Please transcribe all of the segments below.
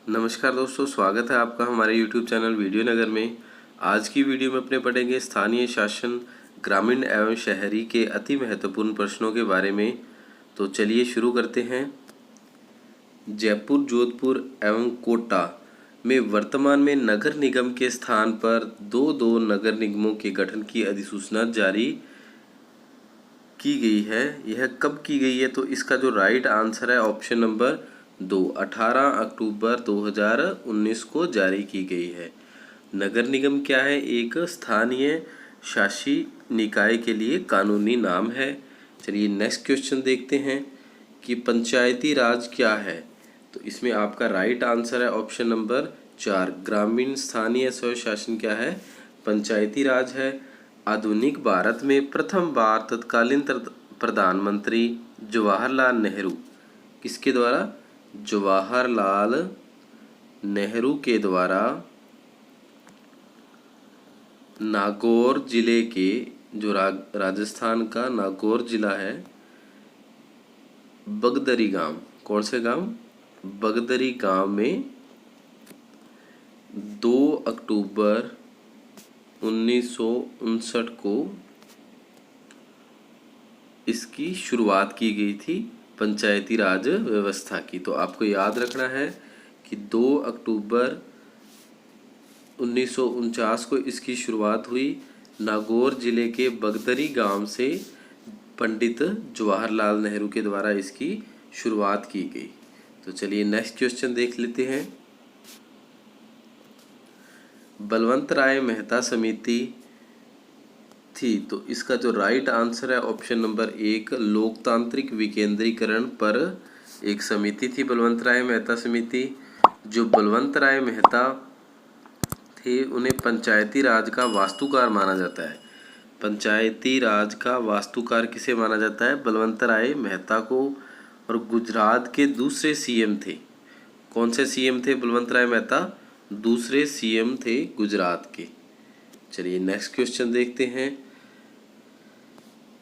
नमस्कार दोस्तों, स्वागत है आपका हमारे YouTube चैनल वीडियो नगर में। आज की वीडियो में अपने पढ़ेंगे स्थानीय शासन ग्रामीण एवं शहरी के अति महत्वपूर्ण प्रश्नों के बारे में। तो चलिए शुरू करते हैं। जयपुर, जोधपुर एवं कोटा में वर्तमान में नगर निगम के स्थान पर दो नगर निगमों के गठन की अधिसूचना जारी की गई है। यह कब की गई है? तो इसका जो राइट आंसर है ऑप्शन नंबर 2, 18 अक्टूबर 2019 को जारी की गई है। नगर निगम क्या है? एक स्थानीय शासी निकाय के लिए कानूनी नाम है। चलिए नेक्स्ट क्वेश्चन देखते हैं कि पंचायती राज क्या है। तो इसमें आपका राइट आंसर है ऑप्शन नंबर 4, ग्रामीण स्थानीय स्वशासन क्या है? पंचायती राज है। आधुनिक भारत में प्रथम बार तत्कालीन प्रधानमंत्री जवाहरलाल नेहरू किसके द्वारा? जवाहरलाल नेहरू के द्वारा नागौर जिले के, जो राजस्थान का नागौर जिला है, बगदरी गांव, कौन से गांव? बगदरी गांव में 2 अक्टूबर 1959 को इसकी शुरुआत की गई थी पंचायती राज व्यवस्था की। तो आपको याद रखना है कि 2 अक्टूबर 1949 को इसकी शुरुआत हुई नागौर जिले के बगदरी गांव से। पंडित जवाहरलाल नेहरू के द्वारा इसकी शुरुआत की गई। तो चलिए नेक्स्ट क्वेश्चन देख लेते हैं। बलवंत राय मेहता समिति थी, तो इसका जो राइट आंसर है ऑप्शन नंबर 1, लोकतांत्रिक विकेंद्रीकरण पर एक समिति थी बलवंत राय मेहता समिति। जो बलवंत राय मेहता थे उन्हें पंचायती राज का वास्तुकार माना जाता है। पंचायती राज का वास्तुकार किसे माना जाता है? बलवंत राय मेहता को। और गुजरात के दूसरे सीएम थे। कौन से सीएम थे बलवंत राय मेहता? दूसरे सीएम थे गुजरात के। चलिए नेक्स्ट क्वेश्चन देखते हैं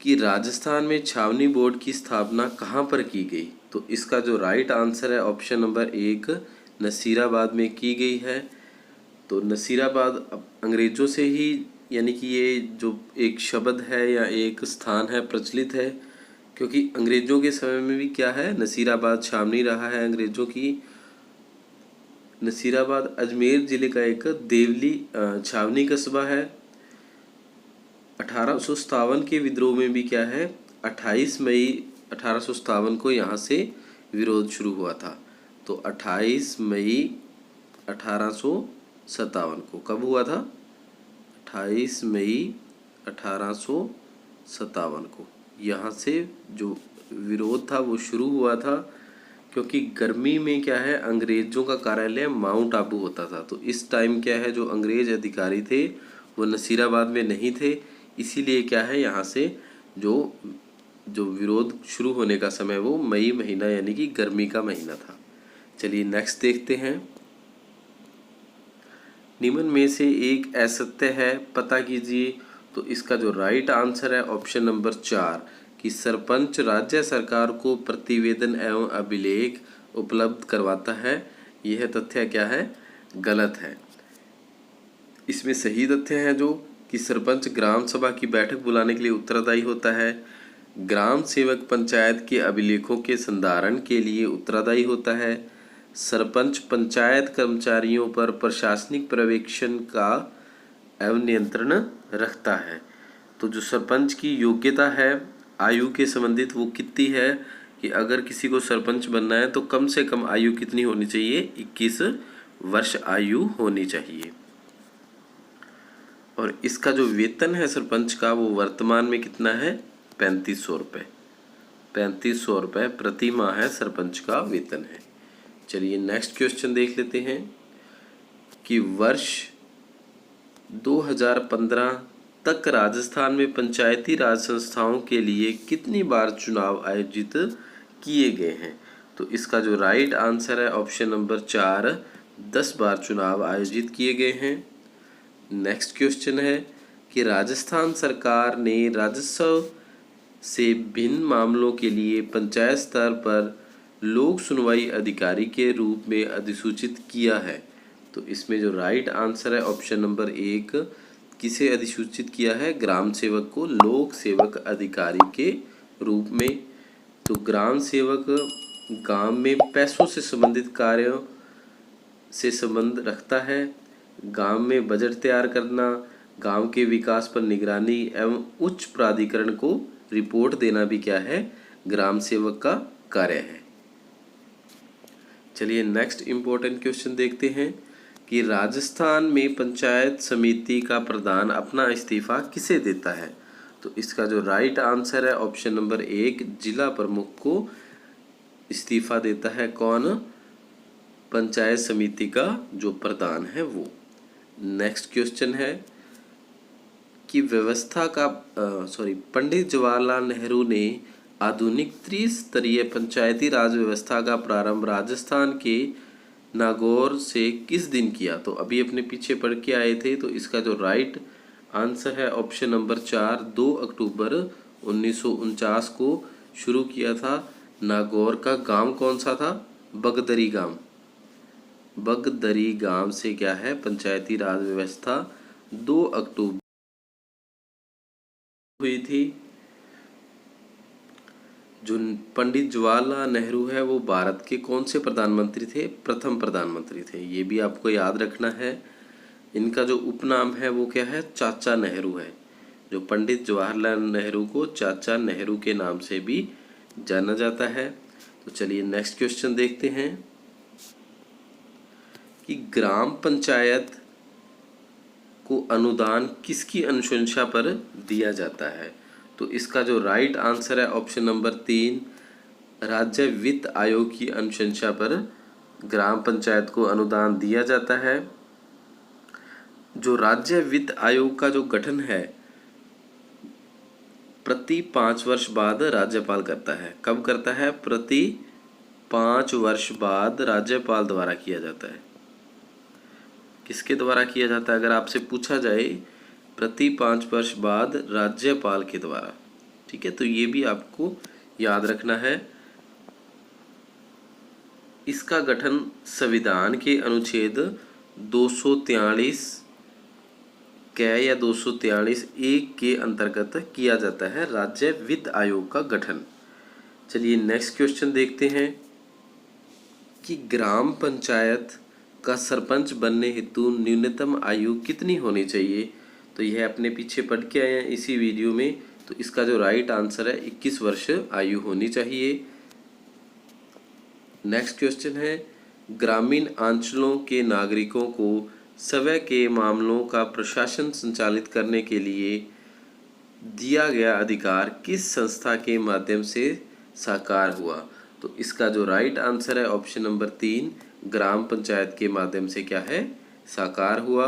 कि राजस्थान में छावनी बोर्ड की स्थापना कहाँ पर की गई। तो इसका जो राइट आंसर है ऑप्शन नंबर 1, नसीराबाद में की गई है। तो नसीराबाद अंग्रेजों से ही, यानी कि ये जो एक शब्द है या एक स्थान है, प्रचलित है, क्योंकि अंग्रेजों के समय में भी क्या है, नसीराबाद छावनी रहा है अंग्रेजों की। नसीराबाद अजमेर जिले का एक देवली छावनी कस्बा है। 1857 के विद्रोह में भी क्या है, 28 मई 1857 को यहाँ से विरोध शुरू हुआ था। तो 28 मई 1857 को कब हुआ था? 28 मई 1857 को यहाँ से जो विरोध था वो शुरू हुआ था, क्योंकि गर्मी में क्या है, अंग्रेजों का कार्यालय माउंट आबू होता था। तो इस टाइम क्या है, जो अंग्रेज अधिकारी थे वो नसीराबाद में नहीं थे, इसीलिए क्या है, यहाँ से जो विरोध शुरू होने का समय वो मई महीना, यानी कि गर्मी का महीना था। चलिए नेक्स्ट देखते हैं। निम्न में से एक असत्य है, पता कीजिए। तो इसका जो राइट आंसर है ऑप्शन नंबर 4, कि सरपंच राज्य सरकार को प्रतिवेदन एवं अभिलेख उपलब्ध करवाता है। यह तथ्य क्या है? गलत है। इसमें सही तथ्य है जो कि सरपंच ग्राम सभा की बैठक बुलाने के लिए उत्तरदायी होता है। ग्राम सेवक पंचायत के अभिलेखों के संधारण के लिए उत्तरदायी होता है। सरपंच पंचायत कर्मचारियों पर प्रशासनिक पर्यवेक्षण का एवं नियंत्रण रखता है। तो जो सरपंच की योग्यता है आयु के संबंधित, वो कितनी है कि अगर किसी को सरपंच बनना है तो कम से कम आयु कितनी होनी चाहिए? 21 वर्ष आयु होनी चाहिए। और इसका जो वेतन है सरपंच का, वो वर्तमान में कितना है? 3500 रुपये। 3500 रुपये प्रति माह है सरपंच का वेतन है। चलिए नेक्स्ट क्वेश्चन देख लेते हैं कि वर्ष 2015 तक राजस्थान में पंचायती राज संस्थाओं के लिए कितनी बार चुनाव आयोजित किए गए हैं। तो इसका जो राइट आंसर है ऑप्शन नंबर 4, 10 बार चुनाव आयोजित किए गए हैं। नेक्स्ट क्वेश्चन है कि राजस्थान सरकार ने राजस्व से भिन्न मामलों के लिए पंचायत स्तर पर लोक सुनवाई अधिकारी के रूप में अधिसूचित किया है? तो इसमें जो राइट आंसर है ऑप्शन नंबर 1, किसे अधिसूचित किया है? ग्राम सेवक को लोक सेवक अधिकारी के रूप में। तो ग्राम सेवक गांव में पैसों से संबंधित कार्यों से संबंध रखता है। गांव में बजट तैयार करना, गांव के विकास पर निगरानी एवं उच्च प्राधिकरण को रिपोर्ट देना भी क्या है? ग्राम सेवक का कार्य है। चलिए नेक्स्ट इम्पोर्टेंट क्वेश्चन देखते हैं कि राजस्थान में पंचायत समिति का प्रधान अपना इस्तीफा किसे देता है? तो इसका जो राइट आंसर है ऑप्शन नंबर 1, जिला प्रमुख को इस्तीफा देता है। कौन? पंचायत समिति का जो प्रधान है वो। नेक्स्ट क्वेश्चन है कि पंडित जवाहरलाल नेहरू ने आधुनिक त्रिस्तरीय पंचायती राज व्यवस्था का प्रारंभ राजस्थान के नागौर से किस दिन किया? तो अभी अपने पीछे पढ़ के आए थे, तो इसका जो राइट आंसर है ऑप्शन नंबर 4, 2 अक्टूबर 1949 को शुरू किया था। नागौर का गांव कौन सा था? बगदरी गांव। बगदरी गांव से क्या है? पंचायती राज व्यवस्था 2 अक्टूबर हुई थी। जो पंडित जवाहरलाल नेहरू है वो भारत के कौन से प्रधानमंत्री थे? प्रथम प्रधानमंत्री थे। ये भी आपको याद रखना है। इनका जो उपनाम है वो क्या है? चाचा नेहरू है। जो पंडित जवाहरलाल नेहरू को चाचा नेहरू के नाम से भी जाना जाता है। तो चलिए नेक्स्ट क्वेश्चन देखते हैं कि ग्राम पंचायत को अनुदान किसकी अनुशंसा पर दिया जाता है? तो इसका जो राइट आंसर है ऑप्शन नंबर 3, राज्य वित्त आयोग की अनुशंसा पर ग्राम पंचायत को अनुदान दिया जाता है। जो राज्य वित्त आयोग का जो गठन है प्रति 5 वर्ष बाद राज्यपाल करता है। कब करता है? प्रति 5 वर्ष बाद राज्यपाल द्वारा किया जाता है। किसके द्वारा किया जाता है? अगर आपसे पूछा जाए प्रति 5 वर्ष बाद राज्यपाल के द्वारा। ठीक है, तो ये भी आपको याद रखना है। इसका गठन संविधान के अनुच्छेद 243 या 243(1) के अंतर्गत किया जाता है, राज्य वित्त आयोग का गठन। चलिए नेक्स्ट क्वेश्चन देखते हैं कि ग्राम पंचायत का सरपंच बनने हेतु न्यूनतम आयु कितनी होनी चाहिए? तो यह अपने पीछे पढ़ के आए हैं इसी वीडियो में। तो इसका जो राइट आंसर है 21 वर्ष आयु होनी चाहिए। नेक्स्ट क्वेश्चन है ग्रामीण अंचलों के नागरिकों को स्वयं के मामलों का प्रशासन संचालित करने के लिए दिया गया अधिकार किस संस्था के माध्यम से साकार हुआ? तो इसका जो राइट आंसर है ऑप्शन नंबर 3, ग्राम पंचायत के माध्यम से क्या है? साकार हुआ।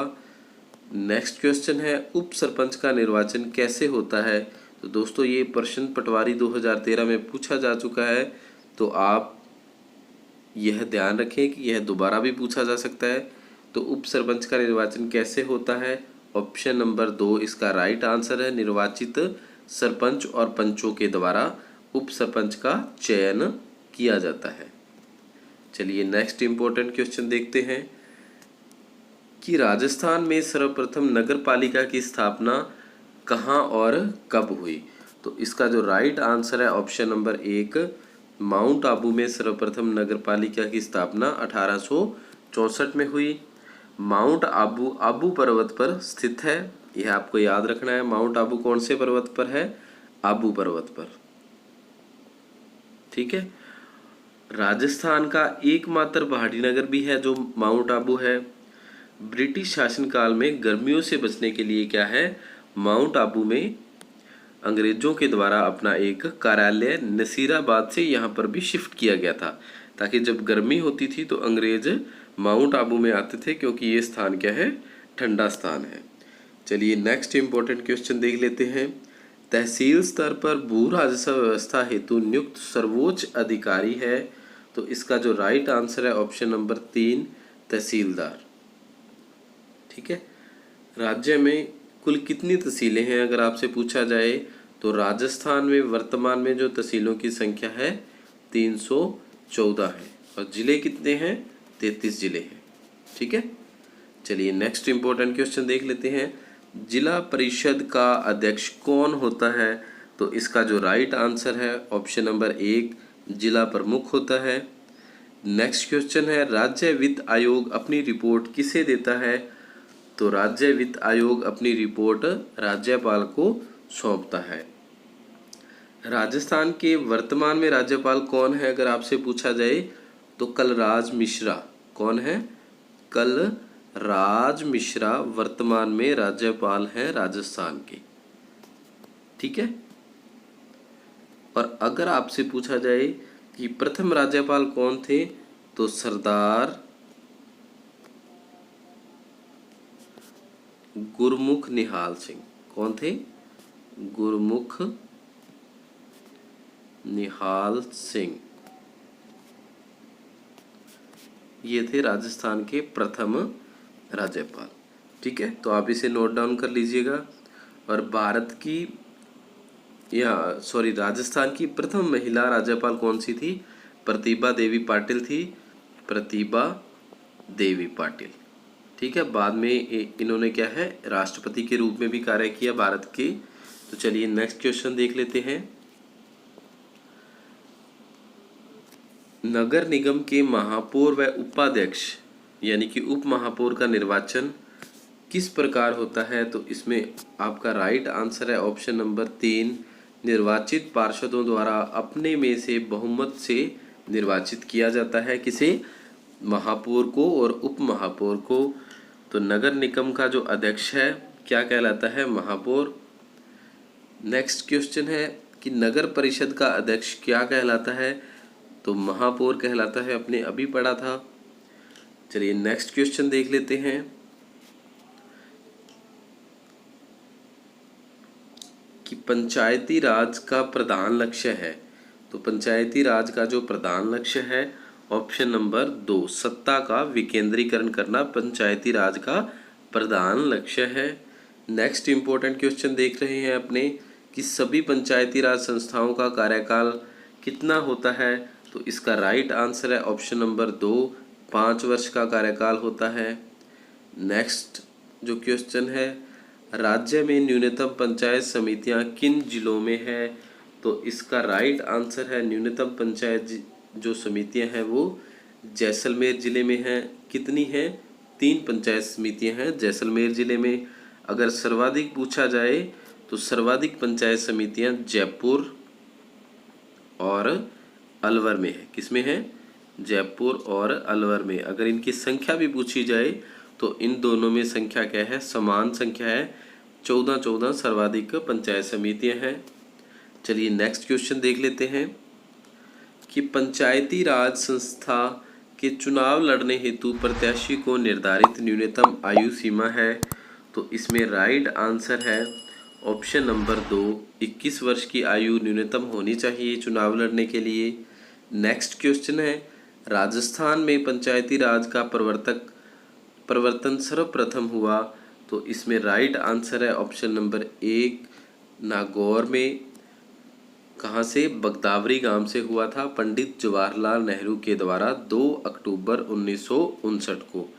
नेक्स्ट क्वेश्चन है उप सरपंच का निर्वाचन कैसे होता है? तो दोस्तों ये प्रश्न पटवारी 2013 में पूछा जा चुका है, तो आप यह ध्यान रखें कि यह दोबारा भी पूछा जा सकता है। तो उप सरपंच का निर्वाचन कैसे होता है? ऑप्शन नंबर 2 इसका राइट आंसर है। निर्वाचित सरपंच और पंचों के द्वारा उप सरपंच का चयन किया जाता है। चलिए नेक्स्ट इंपॉर्टेंट क्वेश्चन देखते हैं कि राजस्थान में सर्वप्रथम नगर पालिका की स्थापना कहाँ और कब हुई? तो इसका जो राइट आंसर है ऑप्शन नंबर 1, माउंट आबू में सर्वप्रथम नगर पालिका की स्थापना 1864 में हुई। माउंट आबू आबू पर्वत पर स्थित है, यह आपको याद रखना है। माउंट आबू कौन से पर्वत पर है? आबू पर्वत पर। ठीक है। राजस्थान का एकमात्र पहाड़ी नगर भी है जो माउंट आबू है। ब्रिटिश शासनकाल में गर्मियों से बचने के लिए क्या है? माउंट आबू में अंग्रेजों के द्वारा अपना एक कार्यालय नसीराबाद से यहाँ पर भी शिफ्ट किया गया था, ताकि जब गर्मी होती थी तो अंग्रेज माउंट आबू में आते थे, क्योंकि ये स्थान क्या है? ठंडा स्थान है। चलिए नेक्स्ट इंपॉर्टेंट क्वेश्चन देख लेते हैं। तहसील स्तर पर भू राजस्व व्यवस्था हेतु नियुक्त सर्वोच्च अधिकारी है? तो इसका जो राइट आंसर है ऑप्शन नंबर 3, तहसीलदार। ठीक है। राज्य में कुल कितनी तहसीलें हैं अगर आपसे पूछा जाए? तो राजस्थान में वर्तमान में जो तहसीलों की संख्या है 300 14 हैं और जिले कितने हैं? 33 जिले हैं। ठीक है, चलिए नेक्स्ट इंपॉर्टेंट क्वेश्चन देख लेते हैं। जिला परिषद का अध्यक्ष कौन होता है? तो इसका जो राइट आंसर है ऑप्शन नंबर 1 जिला प्रमुख होता है। नेक्स्ट क्वेश्चन है, राज्य वित्त आयोग अपनी रिपोर्ट किसे देता है? तो राज्य वित्त आयोग अपनी रिपोर्ट राज्यपाल को सौंपता है। राजस्थान के वर्तमान में राज्यपाल कौन है अगर आपसे पूछा जाए तो कलराज मिश्रा। कौन है? कलराज मिश्रा वर्तमान में राज्यपाल हैं राजस्थान के। ठीक है, और अगर आपसे पूछा जाए कि प्रथम राज्यपाल कौन थे तो सरदार गुरमुख निहाल सिंह। कौन थे? गुरमुख निहाल सिंह, ये थे राजस्थान के प्रथम राज्यपाल। ठीक है, तो आप इसे नोट डाउन कर लीजिएगा। और भारत की राजस्थान की प्रथम महिला राज्यपाल कौन सी थी? प्रतिभा देवी पाटिल थी। प्रतिभा देवी पाटिल। ठीक है, बाद में इन्होंने क्या है राष्ट्रपति के रूप में भी कार्य किया भारत के। तो चलिए नेक्स्ट क्वेश्चन देख लेते हैं। नगर निगम के महापौर व उपाध्यक्ष यानी कि उप महापौर का निर्वाचन किस प्रकार होता है? तो इसमें आपका राइट आंसर है ऑप्शन नंबर 3 निर्वाचित पार्षदों द्वारा अपने में से बहुमत से निर्वाचित किया जाता है। किसे? महापौर को और उप महापौर को। तो नगर निगम का जो अध्यक्ष है क्या कहलाता है? महापौर। नेक्स्ट क्वेश्चन है कि नगर परिषद का अध्यक्ष क्या कहलाता है? तो महापौर कहलाता है, अपने अभी पढ़ा था। चलिए नेक्स्ट क्वेश्चन देख लेते हैं कि पंचायती राज का प्रधान लक्ष्य है। तो पंचायती राज का जो प्रधान लक्ष्य है ऑप्शन नंबर 2 सत्ता का विकेंद्रीकरण करना पंचायती राज का प्रधान लक्ष्य है। नेक्स्ट इंपॉर्टेंट क्वेश्चन देख रहे हैं अपने कि सभी पंचायती राज संस्थाओं का कार्यकाल कितना होता है? तो इसका राइट आंसर है ऑप्शन नंबर 2 5 वर्ष का कार्यकाल होता है। नेक्स्ट जो क्वेश्चन है, राज्य में न्यूनतम पंचायत समितियां किन जिलों में है? तो इसका राइट आंसर है न्यूनतम पंचायत जो समितियां हैं वो जैसलमेर जिले में हैं। कितनी हैं? 3 पंचायत समितियां हैं जैसलमेर जिले में। अगर सर्वाधिक पूछा जाए तो सर्वाधिक पंचायत समितियां जयपुर और अलवर में है। किसमें है? जयपुर और अलवर में। अगर इनकी संख्या भी पूछी जाए तो इन दोनों में संख्या क्या है? समान संख्या है, 14 सर्वाधिक पंचायत समितियां हैं। चलिए नेक्स्ट क्वेश्चन देख लेते हैं कि पंचायती राज संस्था के चुनाव लड़ने हेतु प्रत्याशी को निर्धारित न्यूनतम आयु सीमा है। तो इसमें राइट आंसर है ऑप्शन नंबर 2 21 वर्ष की आयु न्यूनतम होनी चाहिए चुनाव लड़ने के लिए। नेक्स्ट क्वेश्चन है, राजस्थान में पंचायती राज का प्रवर्तन सर्वप्रथम हुआ। तो इसमें राइट आंसर है ऑप्शन नंबर 1 नागौर में। कहाँ से? बगदावरी गांव से हुआ था पंडित जवाहरलाल नेहरू के द्वारा 2 अक्टूबर 1959 को।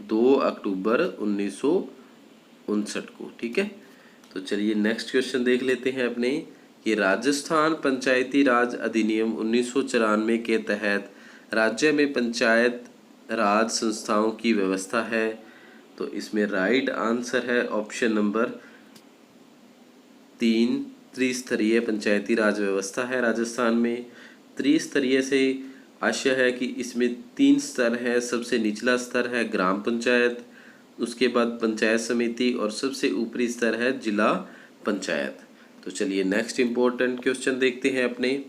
2 अक्टूबर 1959 को। ठीक है, तो चलिए नेक्स्ट क्वेश्चन देख लेते हैं अपने कि राजस्थान पंचायती राज अधिनियम 1994 के तहत राज्य में पंचायत राज संस्थाओं की व्यवस्था है। तो इसमें राइट आंसर है ऑप्शन नंबर 3 त्रिस्तरीय पंचायती राज व्यवस्था है राजस्थान में। त्रिस्तरीय से आशय है कि इसमें 3 स्तर है। सबसे निचला स्तर है ग्राम पंचायत, उसके बाद पंचायत समिति और सबसे ऊपरी स्तर है जिला पंचायत। तो चलिए नेक्स्ट इम्पोर्टेंट क्वेश्चन देखते हैं अपने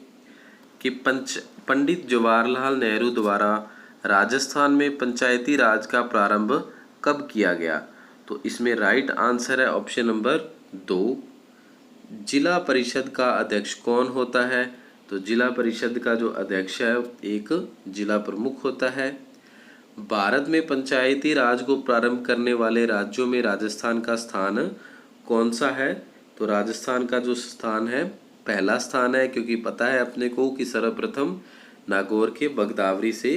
कि पंडित जवाहरलाल नेहरू द्वारा राजस्थान में पंचायती राज का प्रारंभ कब किया गया? तो इसमें राइट आंसर है ऑप्शन नंबर 2 जिला परिषद का अध्यक्ष कौन होता है? तो जिला परिषद का जो अध्यक्ष है एक जिला प्रमुख होता है। भारत में पंचायती राज को प्रारंभ करने वाले राज्यों में राजस्थान का स्थान कौन सा है? तो राजस्थान का जो स्थान है पहला स्थान है, क्योंकि पता है अपने को कि सर्वप्रथम नागौर के बगदावरी से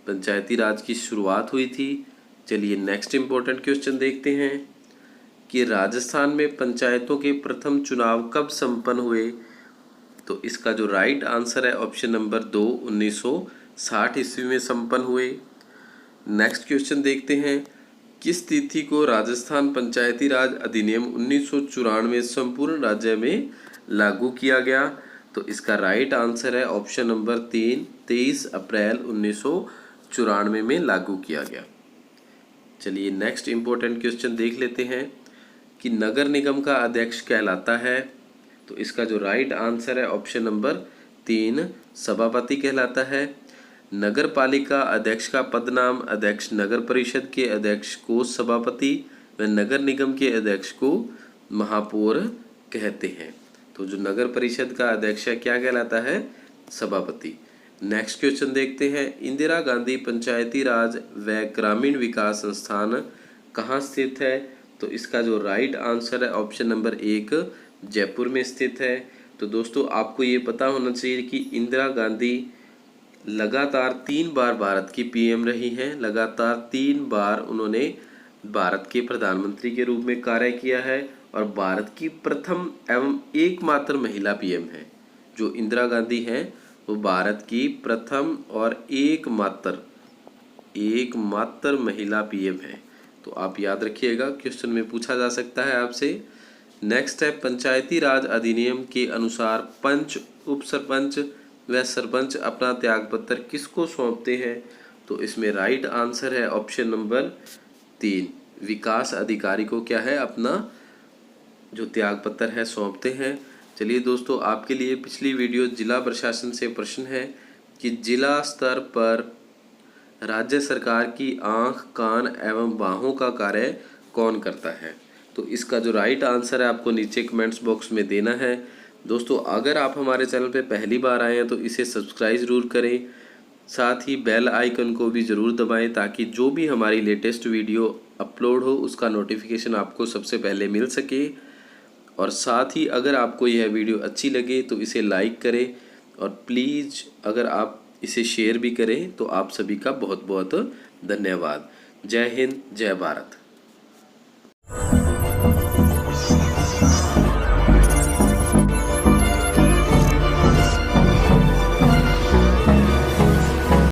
पंचायती राज की शुरुआत हुई थी। चलिए नेक्स्ट इम्पोर्टेंट क्वेश्चन देखते हैं कि राजस्थान में पंचायतों के प्रथम चुनाव कब संपन्न हुए। तो इसका जो राइट आंसर है ऑप्शन नंबर 2, 1960 ईस्वी में संपन्न हुए। नेक्स्ट क्वेश्चन देखते हैं किस तिथि को राजस्थान पंचायती राज अधिनियम 1994 संपूर्ण राज्य में लागू किया गया। तो इसका राइट आंसर है ऑप्शन नंबर 3, 23 अप्रैल 1994 में लागू किया गया। चलिए नेक्स्ट इम्पोर्टेंट क्वेश्चन देख लेते हैं कि नगर निगम का अध्यक्ष कहलाता है। तो इसका जो राइट आंसर है ऑप्शन नंबर 3, सभापति कहलाता है। नगर पालिका अध्यक्ष का पदनाम अध्यक्ष नगर परिषद के अध्यक्ष को सभापति व नगर निगम के अध्यक्ष को महापौर कहते हैं। तो जो नगर परिषद का अध्यक्ष है क्या कहलाता है, सभापति। नेक्स्ट क्वेश्चन देखते हैं इंदिरा गांधी पंचायती राज व ग्रामीण विकास संस्थान कहाँ स्थित है। तो इसका जो राइट आंसर है ऑप्शन नंबर 1, जयपुर में स्थित है। तो दोस्तों आपको ये पता होना चाहिए कि इंदिरा गांधी लगातार 3 बार भारत की पीएम रही हैं। लगातार 3 बार उन्होंने भारत के प्रधानमंत्री के रूप में कार्य किया है और भारत की प्रथम एवं एकमात्र महिला पीएम है। जो इंदिरा गांधी हैं वो भारत की प्रथम और एकमात्र महिला पीएम है। तो आप याद रखिएगा, क्वेश्चन में पूछा जा सकता है आपसे। नेक्स्ट है पंचायती राज अधिनियम के अनुसार पंच, उप सरपंच व सरपंच अपना त्यागपत्र किसको सौंपते हैं। तो इसमें राइट आंसर है ऑप्शन नंबर 3, विकास अधिकारी को क्या है, अपना जो त्यागपत्र है सौंपते हैं। चलिए दोस्तों आपके लिए पिछली वीडियो जिला प्रशासन से प्रश्न है कि जिला स्तर पर राज्य सरकार की आँख, कान एवं बाहों का कार्य कौन करता है। तो इसका जो राइट आंसर है आपको नीचे कमेंट्स बॉक्स में देना है। दोस्तों अगर आप हमारे चैनल पे पहली बार आए हैं तो इसे सब्सक्राइब ज़रूर करें, साथ ही बेल आइकन को भी ज़रूर दबाएं ताकि जो भी हमारी लेटेस्ट वीडियो अपलोड हो उसका नोटिफिकेशन आपको सबसे पहले मिल सके। और साथ ही अगर आपको यह वीडियो अच्छी लगे तो इसे लाइक करें और प्लीज़ अगर आप इसे शेयर भी करें तो आप सभी का बहुत बहुत धन्यवाद। जय हिंद, जय भारत।